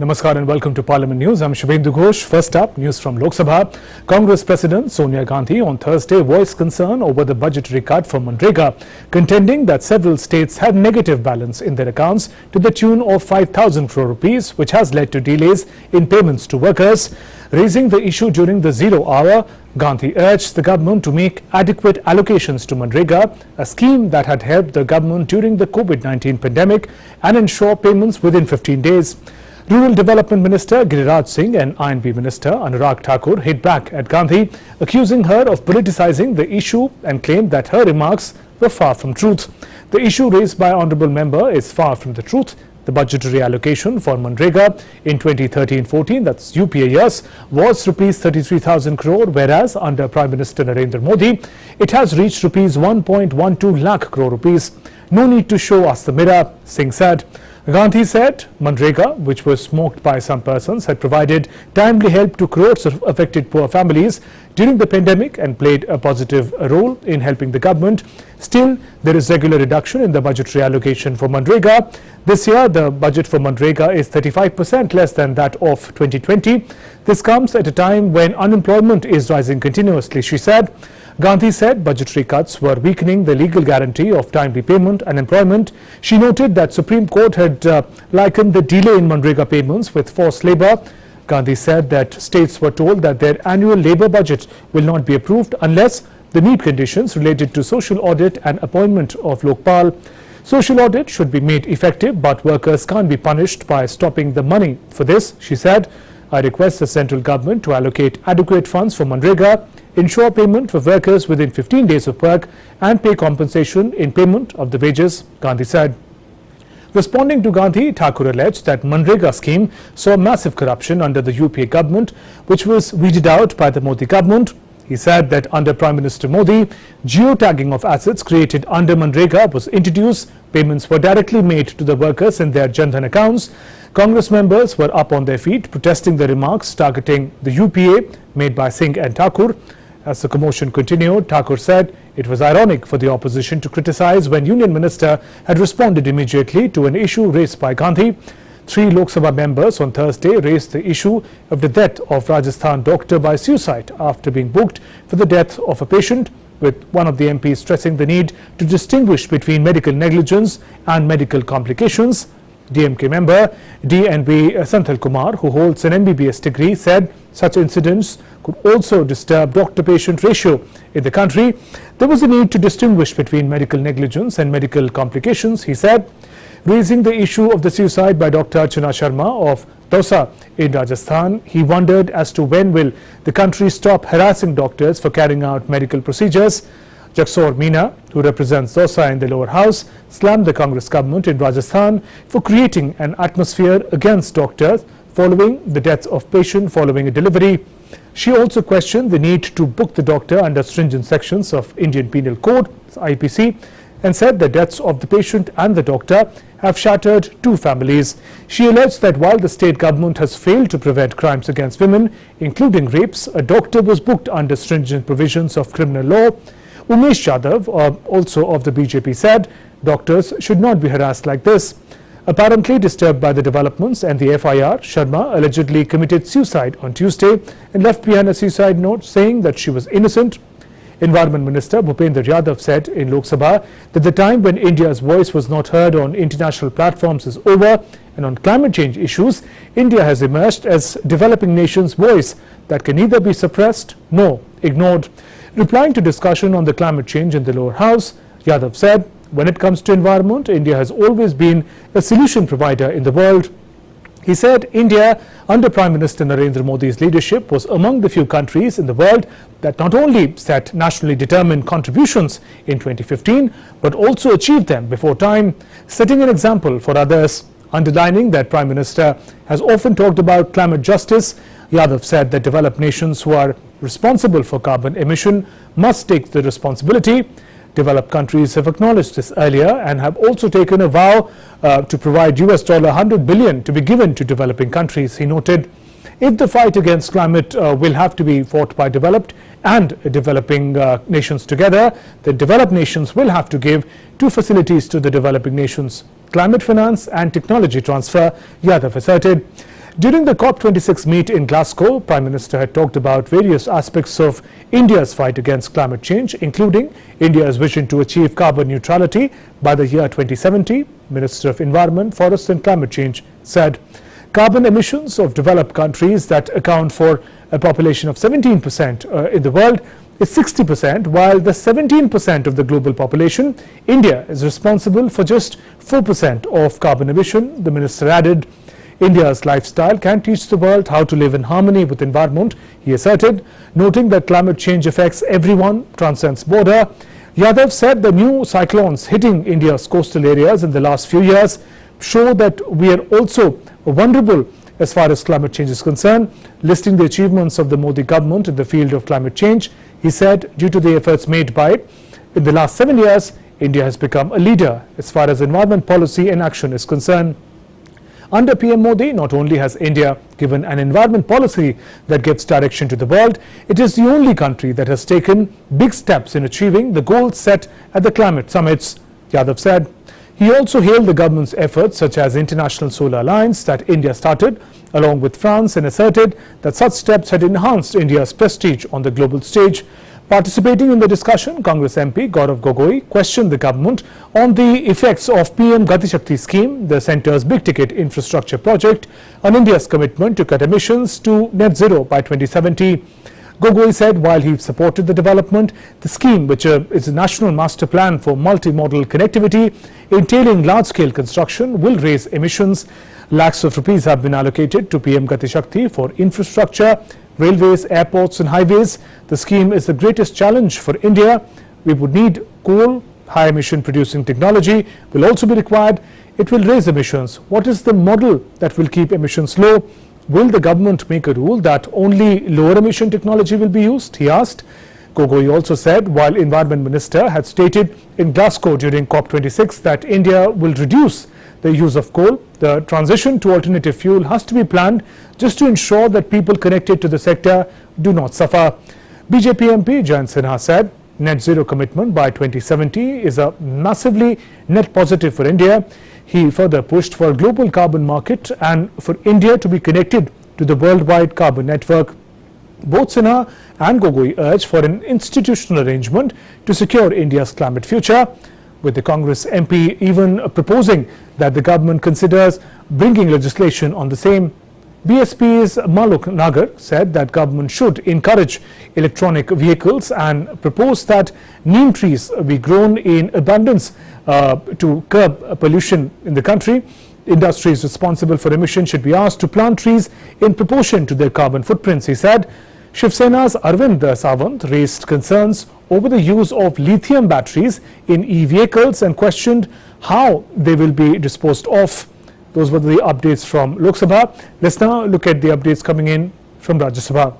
Namaskar and welcome to Parliament News. I'm Shubhendu Ghosh. First up, news from Lok Sabha. Congress President Sonia Gandhi on Thursday voiced concern over the budgetary cut for Manrega, contending that several states have negative balance in their accounts to the tune of 5,000 crore rupees, which has led to delays in payments to workers. Raising the issue during the 0 hour, Gandhi urged the government to make adequate allocations to Manrega, a scheme that had helped the government during the COVID-19 pandemic, and ensure payments within 15 days. Rural Development Minister Giriraj Singh and I&B Minister Anurag Thakur hit back at Gandhi, accusing her of politicizing the issue and claimed that her remarks were far from truth. The issue raised by Honourable Member is far from the truth. The budgetary allocation for Manrega in 2013-14, that's UPA years, was rupees 33,000 crore, whereas under Prime Minister Narendra Modi, it has reached rupees 1.12 lakh crore rupees. No need to show us the mirror, Singh said. Gandhi said Manrega, which was smoked by some persons, had provided timely help to crores of affected poor families during the pandemic and played a positive role in helping the government. Still, there is regular reduction in the budgetary allocation for Manrega. This year, the budget for Manrega is 35% less than that of 2020. This comes at a time when unemployment is rising continuously, she said. Gandhi said budgetary cuts were weakening the legal guarantee of timely payment and employment. She noted that Supreme Court had likened the delay in Manrega payments with forced labour. Gandhi said that states were told that their annual labour budget will not be approved unless they meet conditions related to social audit and appointment of Lokpal. Social audit should be made effective, but workers can't be punished by stopping the money. For this, she said, I request the central government to allocate adequate funds for Manrega, ensure payment for workers within 15 days of work and pay compensation in payment of the wages, Gandhi said. Responding to Gandhi, Thakur alleged that Manrega scheme saw massive corruption under the UPA government, which was weeded out by the Modi government. He said that under Prime Minister Modi, geotagging of assets created under Manrega was introduced. Payments were directly made to the workers in their Jan Dhan accounts. Congress members were up on their feet protesting the remarks targeting the UPA made by Singh and Thakur. As the commotion continued, Thakur said it was ironic for the opposition to criticize when Union Minister had responded immediately to an issue raised by Gandhi. 3 Lok Sabha members on Thursday raised the issue of the death of Rajasthan doctor by suicide after being booked for the death of a patient, with one of the MPs stressing the need to distinguish between medical negligence and medical complications. DMK member DNB Santhal Kumar, who holds an MBBS degree, said such incidents could also disturb doctor-patient ratio in the country. There was a need to distinguish between medical negligence and medical complications, he said. Raising the issue of the suicide by Dr. Archana Sharma of Dausa in Rajasthan, he wondered as to when will the country stop harassing doctors for carrying out medical procedures. Jagsor Meena, who represents Dausa in the lower house, slammed the Congress government in Rajasthan for creating an atmosphere against doctors following the death of patient following a delivery. She also questioned the need to book the doctor under stringent sections of Indian Penal Code, IPC, and said the deaths of the patient and the doctor have shattered 2 families. She alleged that while the state government has failed to prevent crimes against women, including rapes, a doctor was booked under stringent provisions of criminal law. Umesh Yadav, also of the BJP, said doctors should not be harassed like this. Apparently disturbed by the developments and the FIR, Sharma allegedly committed suicide on Tuesday and left behind a suicide note saying that she was innocent. Environment Minister Bhupendra Yadav said in Lok Sabha that the time when India's voice was not heard on international platforms is over, and on climate change issues, India has emerged as developing nation's voice that can neither be suppressed nor ignored. Replying to discussion on the climate change in the lower house, Yadav said, when it comes to environment, India has always been a solution provider in the world. He said India, under Prime Minister Narendra Modi's leadership, was among the few countries in the world that not only set nationally determined contributions in 2015, but also achieved them before time, setting an example for others. Underlining that Prime Minister has often talked about climate justice, Yadav said that developed nations who are responsible for carbon emission must take the responsibility. Developed countries have acknowledged this earlier and have also taken a vow to provide $100 billion to be given to developing countries, he noted. If the fight against climate will have to be fought by developed and developing nations together, then developed nations will have to give 2 facilities to the developing nations: climate finance and technology transfer, Yadav asserted. During the COP26 meet in Glasgow, Prime Minister had talked about various aspects of India's fight against climate change, including India's vision to achieve carbon neutrality by the year 2070. Minister of Environment, Forest and Climate Change said carbon emissions of developed countries that account for a population of 17% in the world is 60%, while the 17% of the global population, India is responsible for just 4% of carbon emission. The minister added, India's lifestyle can teach the world how to live in harmony with environment, he asserted, noting that climate change affects everyone, transcends border. Yadav said the new cyclones hitting India's coastal areas in the last few years show that we are also vulnerable as far as climate change is concerned. Listing the achievements of the Modi government in the field of climate change, he said due to the efforts made by it in the last 7 years, India has become a leader as far as environment policy and action is concerned. Under PM Modi, not only has India given an environment policy that gives direction to the world, it is the only country that has taken big steps in achieving the goals set at the climate summits, Yadav said. He also hailed the government's efforts such as International Solar Alliance that India started along with France and asserted that such steps had enhanced India's prestige on the global stage. Participating in the discussion, Congress MP Gaurav Gogoi questioned the government on the effects of PM Gati Shakti scheme, the centre's big-ticket infrastructure project, on India's commitment to cut emissions to net zero by 2070. Gogoi said while he supported the development, the scheme, which is a national master plan for multimodal connectivity, entailing large-scale construction, will raise emissions. Lakhs of rupees have been allocated to PM Gati Shakti for infrastructure, railways, airports and highways. The scheme is the greatest challenge for India. We would need coal. High emission producing technology will also be required. It will raise emissions. What is the model that will keep emissions low? Will the government make a rule that only lower emission technology will be used? He asked. Gogoi also said while Environment Minister had stated in Glasgow during COP26 that India will reduce the use of coal, the transition to alternative fuel has to be planned just to ensure that people connected to the sector do not suffer. BJP MP Jayant Sinha said net zero commitment by 2070 is a massively net positive for India. He further pushed for a global carbon market and for India to be connected to the worldwide carbon network. Both Sinha and Gogoi urged for an institutional arrangement to secure India's climate future, with the Congress MP even proposing that the government considers bringing legislation on the same. BSP's Maluk Nagar said that government should encourage electronic vehicles and proposed that neem trees be grown in abundance to curb pollution in the country. Industries responsible for emission should be asked to plant trees in proportion to their carbon footprints, he said. Shiv Sena's Arvind Sawant raised concerns over the use of lithium batteries in e-vehicles and questioned how they will be disposed of. Those were the updates from Lok Sabha. Let's now look at the updates coming in from Rajya Sabha.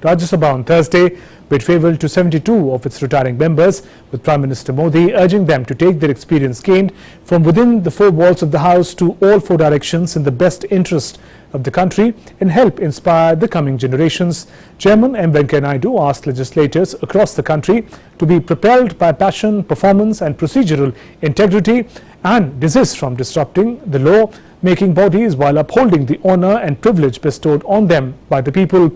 Rajya Sabha on Thursday bid farewell to 72 of its retiring members, with Prime Minister Modi urging them to take their experience gained from within the four walls of the House to all four directions in the best interest of the country and help inspire the coming generations. Chairman M. Venkaiah Naidu asked legislators across the country to be propelled by passion, performance and procedural integrity and desist from disrupting the law-making bodies while upholding the honour and privilege bestowed on them by the people.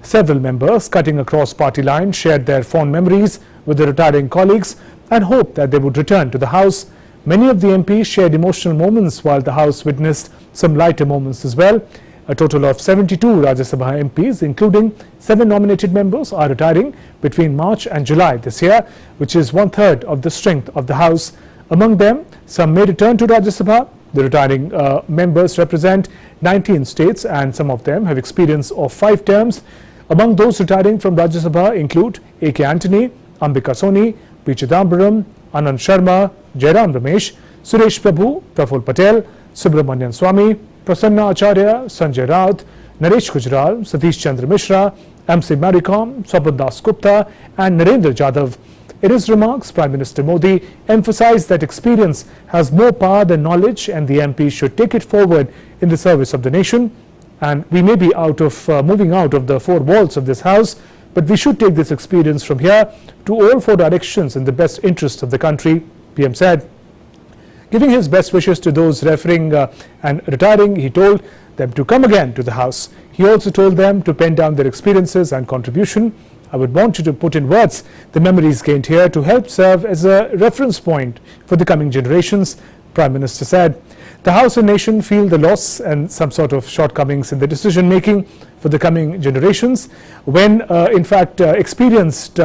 Several members, cutting across party lines, shared their fond memories with their retiring colleagues and hoped that they would return to the House. Many of the MPs shared emotional moments while the House witnessed some lighter moments as well. A total of 72 Rajya Sabha MPs, including 7 nominated members, are retiring between March and July this year, which is 1/3 of the strength of the House. Among them, some may return to Rajya Sabha. The retiring members represent 19 states and some of them have experience of 5 terms. Among those retiring from Rajya Sabha include A.K. Antony, Ambika Soni, P. Chidambaram, Anand Sharma, Jairam Ramesh, Suresh Prabhu, Praful Patel, Subramanian Swamy, Prasanna Acharya, Sanjay Raut, Naresh Gujral, Satish Chandra Mishra, M.C. Marikom, Swapn Das Gupta and Narendra Jadhav. In his remarks, Prime Minister Modi emphasized that experience has more power than knowledge and the MP should take it forward in the service of the nation. And we may be moving out of the four walls of this House, but we should take this experience from here to all four directions in the best interest of the country, PM said. Giving his best wishes to those referring and retiring, he told them to come again to the House. He also told them to pen down their experiences and contribution. I would want you to put in words the memories gained here to help serve as a reference point for the coming generations, Prime Minister said. The House and nation feel the loss and some sort of shortcomings in the decision making for the coming generations. When in fact experienced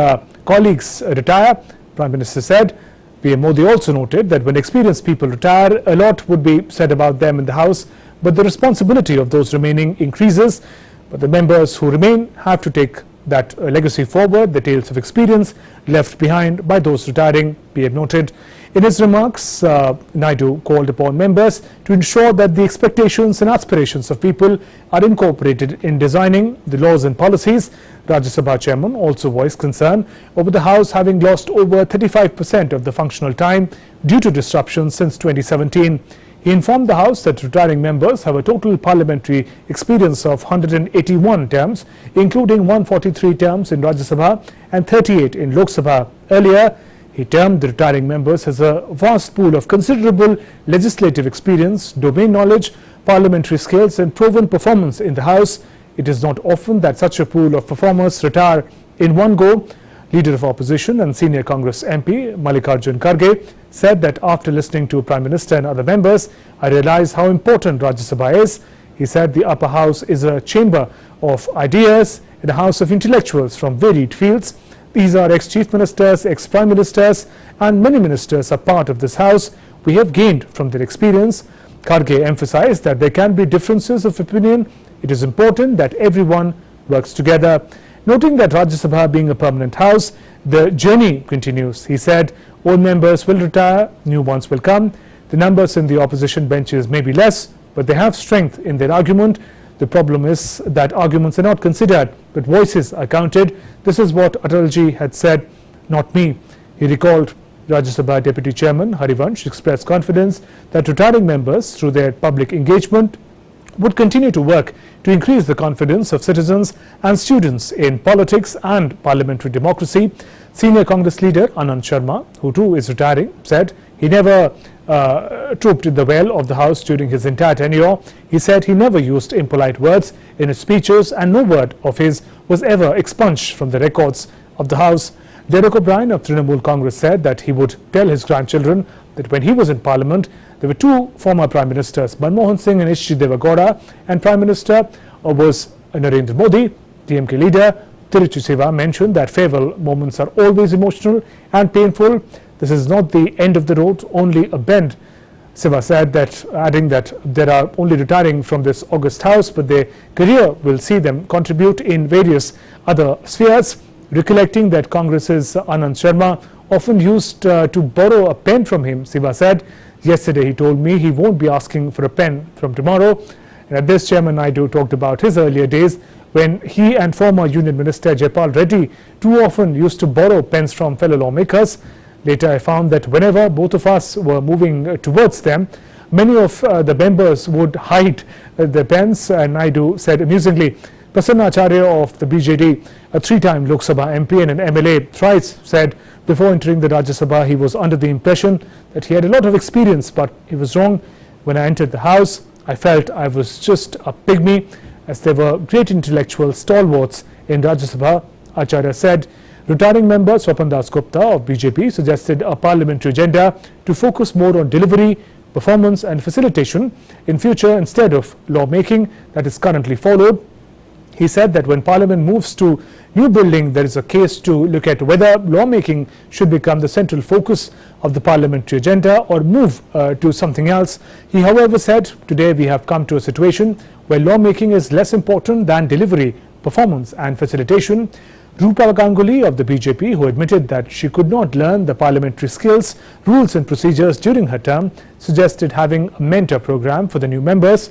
colleagues retire, Prime Minister said. PM Modi also noted that when experienced people retire, a lot would be said about them in the House, but the responsibility of those remaining increases. But the members who remain have to take that legacy forward, the tales of experience left behind by those retiring, PM noted. In his remarks, Naidu called upon members to ensure that the expectations and aspirations of people are incorporated in designing the laws and policies. Rajya Sabha chairman also voiced concern over the House having lost over 35% of the functional time due to disruptions since 2017. He informed the House that retiring members have a total parliamentary experience of 181 terms, including 143 terms in Rajya Sabha and 38 in Lok Sabha. Earlier, he termed the retiring members as a vast pool of considerable legislative experience, domain knowledge, parliamentary skills and proven performance in the House. It is not often that such a pool of performers retire in one go. Leader of Opposition and Senior Congress MP Mallikarjun Kharge said that after listening to Prime Minister and other members, I realized how important Rajya Sabha is. He said the upper house is a chamber of ideas and a house of intellectuals from varied fields. These are ex-chief ministers, ex-prime ministers and many ministers are part of this house. We have gained from their experience. Kharge emphasized that there can be differences of opinion. It is important that everyone works together. Noting that Rajya Sabha being a permanent house, the journey continues. He said old members will retire, new ones will come. The numbers in the opposition benches may be less, but they have strength in their argument. The problem is that arguments are not considered, but voices are counted. This is what Atalji had said, not me. He recalled Rajya Sabha Deputy Chairman Harivansh expressed confidence that retiring members, through their public engagement, would continue to work to increase the confidence of citizens and students in politics and parliamentary democracy. Senior Congress leader Anand Sharma, who too is retiring, said he never trooped in the well of the House during his entire tenure. He said he never used impolite words in his speeches and no word of his was ever expunged from the records of the House. Derek O'Brien of Trinamool Congress said that he would tell his grandchildren that when he was in Parliament, there were two former Prime Ministers, Manmohan Singh and H.D. Devagowda, and Prime Minister was Narendra Modi. DMK leader Tiruchi Siva mentioned that farewell moments are always emotional and painful. This is not the end of the road, only a bend. Siva said that, adding that there are only retiring from this august house, but their career will see them contribute in various other spheres. Recollecting that Congress's Anand Sharma often used to borrow a pen from him, Siva said, yesterday he told me he won't be asking for a pen from tomorrow. And at this, Chairman Naidu talked about his earlier days when he and former Union Minister Jaipal Reddy too often used to borrow pens from fellow lawmakers. Later I found that whenever both of us were moving towards them, many of the members would hide the pens. And Naidu said amusingly, Prasanna Acharya of the BJD, a three-time Lok Sabha MP and an MLA, thrice said before entering the Rajya Sabha he was under the impression that he had a lot of experience, but he was wrong. When I entered the House, I felt I was just a pygmy, as there were great intellectual stalwarts in Rajya Sabha. Acharya said. Retiring member Swapan Das Gupta of BJP suggested a parliamentary agenda to focus more on delivery, performance and facilitation in future instead of lawmaking that is currently followed. He said that when Parliament moves to new building, there is a case to look at whether lawmaking should become the central focus of the parliamentary agenda or move to something else. He, however, said today we have come to a situation where lawmaking is less important than delivery, performance and facilitation. Rupa Ganguly of the BJP, who admitted that she could not learn the parliamentary skills, rules and procedures during her term, suggested having a mentor program for the new members.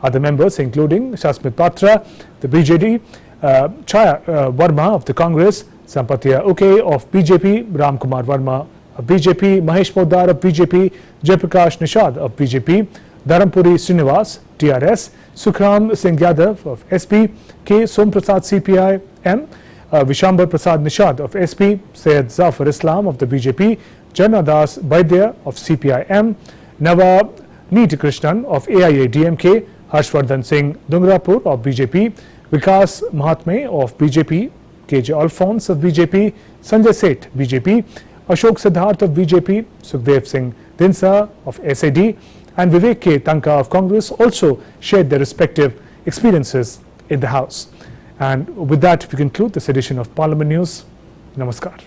Other members including Shasmit Patra, the BJD, Chaya Verma of the Congress, Sampatia Uke of BJP, Ram Kumar Verma of BJP, Mahesh Poddar of BJP, Jaiprakash Nishad of BJP, Dharampuri Srinivas, TRS, Sukhram Singh Yadav of SP, K. Som Prasad CPI M, Vishambar Prasad Nishad of SP, Syed Zafar Islam of the BJP, Janna Das Baidya of CPI M, Nava Neet Krishnan of AIA DMK, Harshvardhan Singh Dungrapur of BJP, Vikas Mahatme of BJP, KJ Alphonse of BJP, Sanjay Seth BJP, Ashok Siddharth of BJP, Sukhdev Singh Dinsa of SAD and Vivek K. Tanka of Congress also shared their respective experiences in the House. And with that, we conclude this edition of Parliament News. Namaskar.